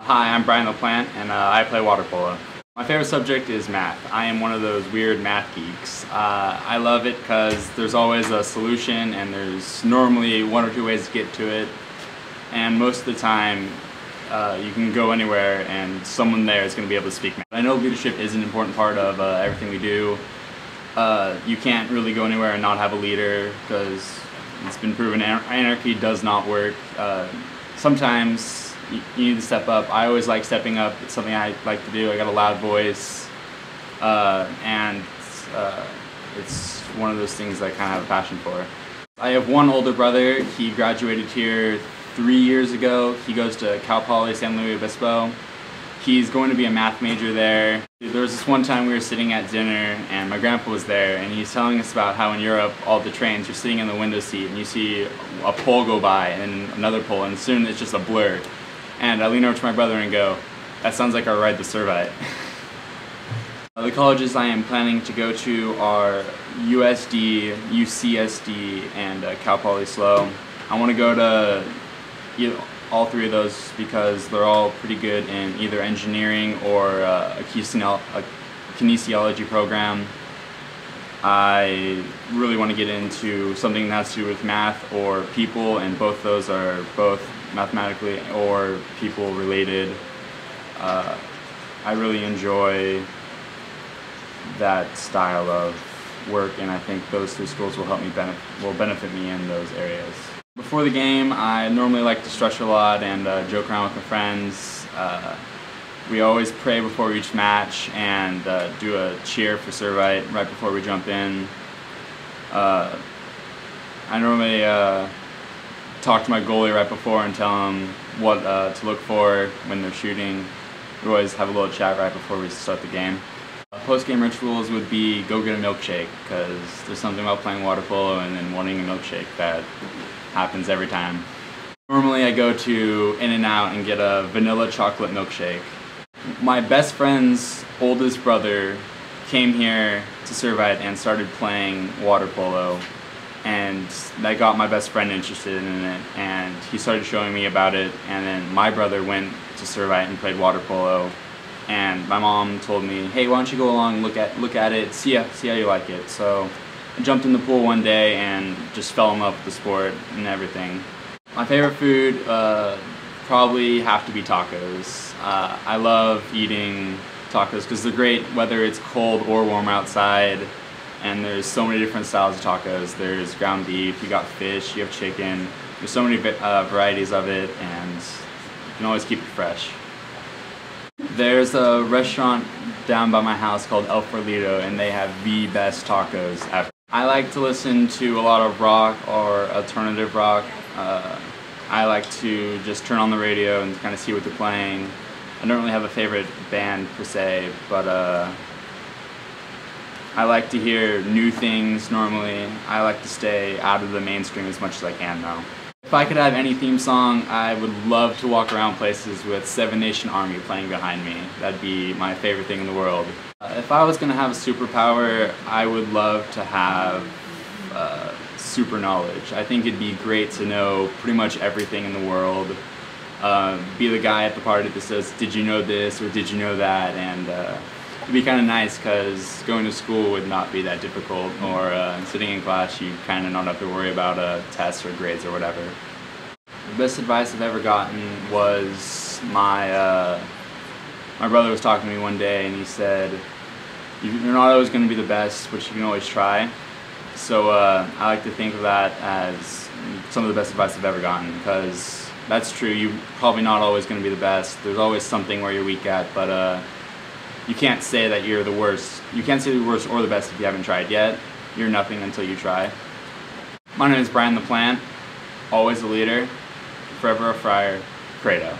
Hi, I'm Brian LaPlante, and I play water polo. My favorite subject is math. I am one of those weird math geeks. I love it because there's always a solution and there's normally one or two ways to get to it. And most of the time, you can go anywhere and someone there is going to be able to speak math. I know leadership is an important part of everything we do. You can't really go anywhere and not have a leader because it's been proven anarchy does not work. Sometimes you need to step up. I always like stepping up. It's something I like to do. I got a loud voice, and it's one of those things I kind of have a passion for. I have one older brother. He graduated here 3 years ago. He goes to Cal Poly San Luis Obispo. He's going to be a math major there. There was this one time we were sitting at dinner and my grandpa was there and he's telling us about how in Europe all the trains, you're sitting in the window seat and you see a pole go by and then another pole and soon it's just a blur. And I lean over to my brother and go, that sounds like our ride to Servite. The colleges I am planning to go to are USD, UCSD, and Cal Poly SLO. I want to go to all three of those because they're all pretty good in either engineering or a kinesiology program. I really want to get into something that has to do with math or people, and both those are both mathematically or people related. I really enjoy that style of work, and I think those three schools will help me benefit me in those areas. Before the game, I normally like to stretch a lot and joke around with my friends. We always pray before each match and do a cheer for Servite right before we jump in. I normally talk to my goalie right before and tell him what to look for when they're shooting. We always have a little chat right before we start the game. Post-game rituals would be go get a milkshake, because there's something about playing water polo and then wanting a milkshake that happens every time. Normally I go to In-N-Out and get a vanilla chocolate milkshake. My best friend's oldest brother came here to Servite and started playing water polo, and that got my best friend interested in it, and he started showing me about it, and then my brother went to Servite and played water polo, and my mom told me, hey, why don't you go along and look at it, see how you like it. So I jumped in the pool one day and just fell in love with the sport and everything. My favorite food probably have to be tacos. I love eating tacos because they're great whether it's cold or warm outside, and there's so many different styles of tacos. There's ground beef, you got fish, you have chicken. There's so many varieties of it, and you can always keep it fresh. There's a restaurant down by my house called El Forlito, and they have the best tacos ever. I like to listen to a lot of rock or alternative rock. I like to just turn on the radio and kind of see what they're playing. I don't really have a favorite band per se, but I like to hear new things normally. I like to stay out of the mainstream as much as I can though. If I could have any theme song, I would love to walk around places with Seven Nation Army playing behind me. That'd be my favorite thing in the world. If I was going to have a superpower, I would love to have super knowledge. I think it'd be great to know pretty much everything in the world. Be the guy at the party that says, did you know this or did you know that? And it'd be kind of nice because going to school would not be that difficult, or sitting in class you kind of not have to worry about tests or grades or whatever. The best advice I've ever gotten was my brother was talking to me one day and he said, you're not always going to be the best, but you can always try. So I like to think of that as some of the best advice I've ever gotten, because that's true. You're probably not always going to be the best. There's always something where you're weak at, but you can't say that you're the worst. You can't say the worst or the best if you haven't tried yet. You're nothing until you try. My name is Brian LaPlante, always a leader, forever a friar, Credo.